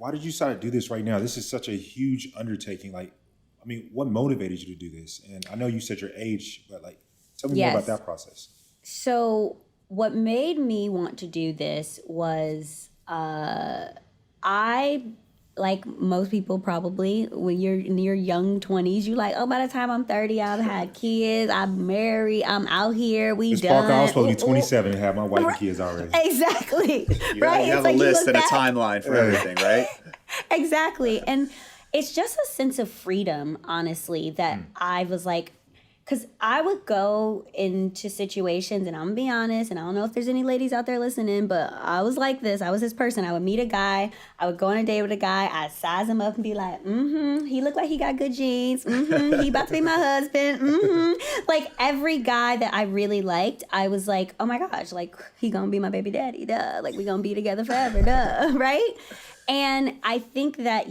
why did you decide to do this right now? This is such a huge undertaking. Like, I mean, what motivated you to do this? And I know you said your age, but like, tell me more about that process. So what made me want to do this was I, like most people probably, when you're in your young 20s, you like, oh, by the time I'm 30, I've had kids, I'm married, I'm out here, we Ms. done. Parker, I was supposed to be 27 and have my wife and kids already. Exactly. Right? You have a list and a timeline for everything, right? Exactly. And it's just a sense of freedom, honestly, that I was like, because I would go into situations, and I'm going to be honest, and I don't know if there's any ladies out there listening, but I was like this. I was this person. I would meet a guy. I would go on a date with a guy. I'd size him up and be like, he looked like he got good genes. He about to be my husband. Like, every guy that I really liked, I was like, oh my gosh, like, he going to be my baby daddy, duh. Like, we going to be together forever, duh, right? And I think that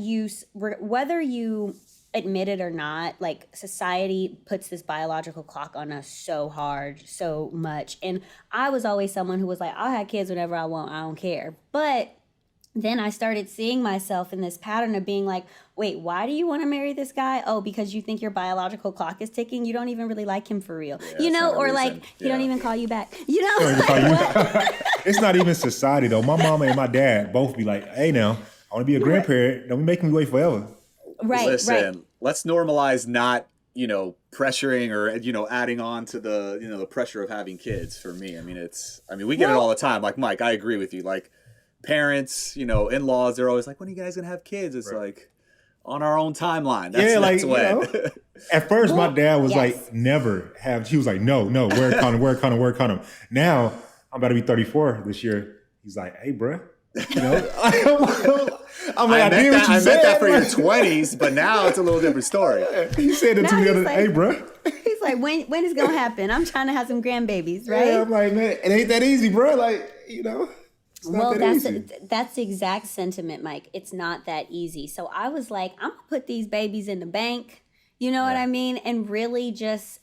whether you admit it or not, like, society puts this biological clock on us so hard, so much. And I was always someone who was like, I'll have kids whenever I want, I don't care. But then I started seeing myself in this pattern of being like, wait, why do you want to marry this guy? Oh, because you think your biological clock is ticking? You don't even really like him for real. Or like, he don't even call you back. It's not even society, though. My mama and my dad both be like, hey, now, I want to be a grandparent. Don't be making me wait forever. Right. Listen, let's normalize not, pressuring or, adding on to the, the pressure of having kids for me. I mean, we get it all the time. Like, Mike, I agree with you. Like, parents, in-laws, they're always like, when are you guys going to have kids? It's like on our own timeline. That's when. At first, my dad was like, never have. He was like, no, wear a condom, wear a condom, wear a condom. Now, I'm about to be 34 this year. He's like, hey, bruh. I'm like, I did what you said. I meant that for your 20s, but now it's a little different story. He said it to me the other day, hey, bro. He's like, when is it going to happen? I'm trying to have some grandbabiys, right? Yeah, I'm like, man, it ain't that easy, bro. Like, it's not that easy. That's the exact sentiment, Mike. It's not that easy. So I was like, I'm going to put these babies in the bank, you know what I mean? And really just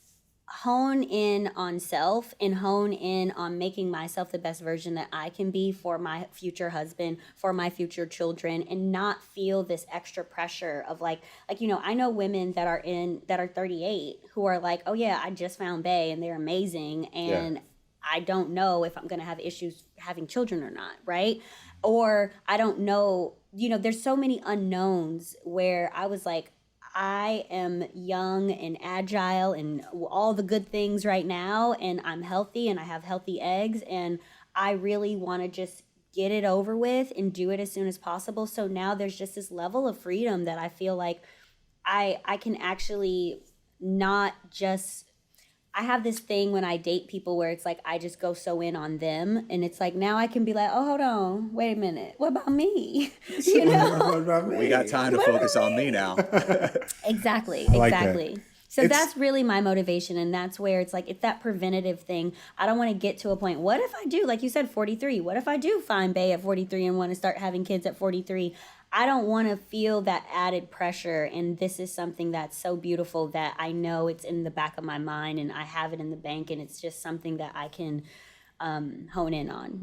hone in on self and hone in on making myself the best version that I can be for my future husband, for my future children, and not feel this extra pressure of like, I know women that are 38 who are like, oh yeah, I just found bae and they're amazing. And I don't know if I'm going to have issues having children or not. Right. Or I don't know, there's so many unknowns where I was like, I am young and agile and all the good things right now, and I'm healthy and I have healthy eggs, and I really want to just get it over with and do it as soon as possible. So now there's just this level of freedom that I feel like I can actually not just... I have this thing when I date people where it's like I just go so in on them, and it's like now I can be like, oh, hold on, wait a minute, what about me? What about me? We got time to focus on me now. Exactly. Like that. So that's really my motivation, and that's where it's like, it's that preventative thing. I don't want to get to a point, what if I do, like you said, 43? What if I do find bae at 43 and want to start having kids at 43? I don't want to feel that added pressure, and this is something that's so beautiful that I know it's in the back of my mind and I have it in the bank, and it's just something that I can hone in on,